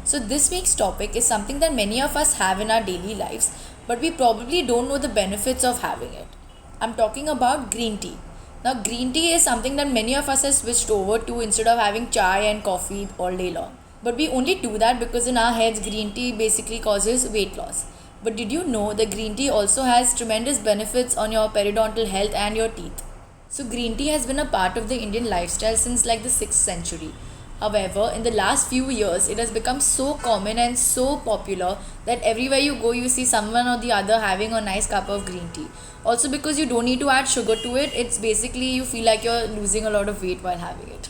So, this week's topic is something that many of us have in our daily lives, but we probably don't know the benefits of having it. I'm talking about green tea. Now, green tea is something that many of us have switched over to instead of having chai and coffee all day long. But we only do that because in our heads, green tea basically causes weight loss. But did you know that green tea also has tremendous benefits on your periodontal health and your teeth? So, green tea has been a part of the Indian lifestyle since like the 6th century. However, in the last few years, it has become so common and so popular that everywhere you go, you see someone or the other having a nice cup of green tea. Also, because you don't need to add sugar to it, it's basically you feel like you're losing a lot of weight while having it.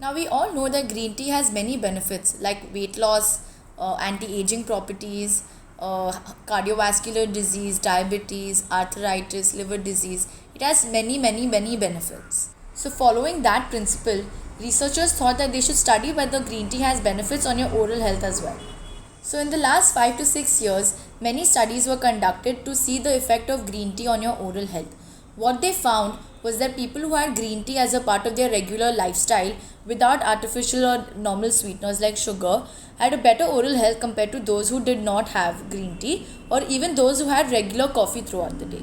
Now, we all know that green tea has many benefits like weight loss, anti aging properties, cardiovascular disease, diabetes, arthritis, liver disease. It has many benefits. So, following that principle, researchers thought that they should study whether green tea has benefits on your oral health as well. So, in the last 5 to 6 years, many studies were conducted to see the effect of green tea on your oral health. What they found was that people who had green tea as a part of their regular lifestyle without artificial or normal sweeteners like sugar had a better oral health compared to those who did not have green tea or even those who had regular coffee throughout the day.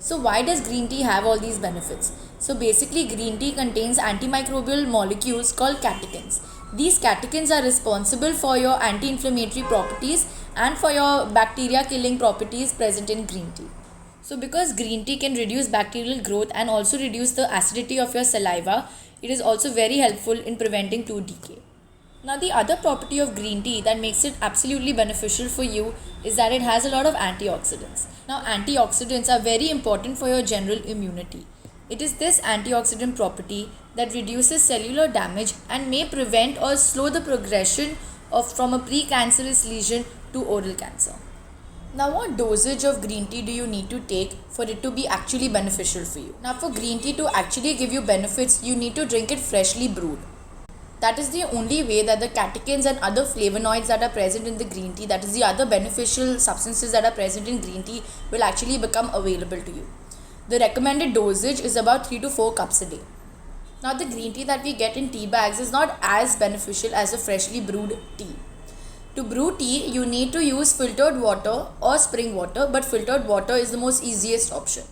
So why does green tea have all these benefits? So basically green tea contains antimicrobial molecules called catechins. These catechins are responsible for your anti-inflammatory properties and for your bacteria killing properties present in green tea. So because green tea can reduce bacterial growth and also reduce the acidity of your saliva, it is also very helpful in preventing tooth decay. Now, the other property of green tea that makes it absolutely beneficial for you is that it has a lot of antioxidants. Now, antioxidants are very important for your general immunity. It is this antioxidant property that reduces cellular damage and may prevent or slow the progression from a precancerous lesion to oral cancer. Now, what dosage of green tea do you need to take for it to be actually beneficial for you? Now, for green tea to actually give you benefits, you need to drink it freshly brewed. That is the only way that the catechins and other flavonoids that are present in the green tea, that is the other beneficial substances that are present in green tea, will actually become available to you. The recommended dosage is about 3 to 4 cups a day. Now, the green tea that we get in tea bags is not as beneficial as a freshly brewed tea. To brew tea, you need to use filtered water or spring water, but filtered water is the most easiest option.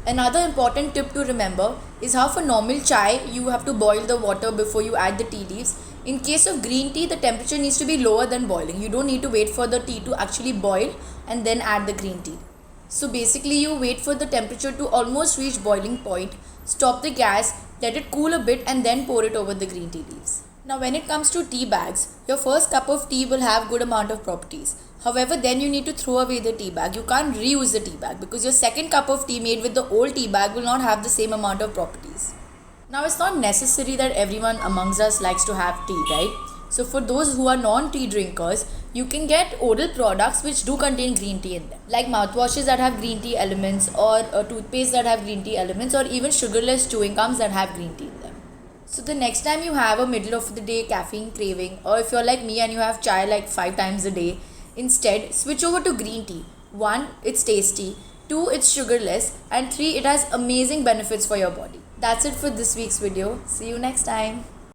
Another important tip to remember is how for normal chai, you have to boil the water before you add the tea leaves. In case of green tea, the temperature needs to be lower than boiling. You don't need to wait for the tea to actually boil and then add the green tea. So basically, you wait for the temperature to almost reach boiling point, stop the gas, let it cool a bit and then pour it over the green tea leaves. Now when it comes to tea bags, your first cup of tea will have good amount of properties. However, then you need to throw away the tea bag. You can't reuse the tea bag because your second cup of tea made with the old tea bag will not have the same amount of properties. Now it's not necessary that everyone amongst us likes to have tea, right? So for those who are non-tea drinkers, you can get oral products which do contain green tea in them. Like mouthwashes that have green tea elements or toothpaste that have green tea elements or even sugarless chewing gums that have green tea in them. So the next time you have a middle of the day caffeine craving, or if you're like me and you have chai like 5 times a day, instead switch over to green tea. 1, it's tasty. 2, it's sugarless. And 3, it has amazing benefits for your body. That's it for this week's video. See you next time.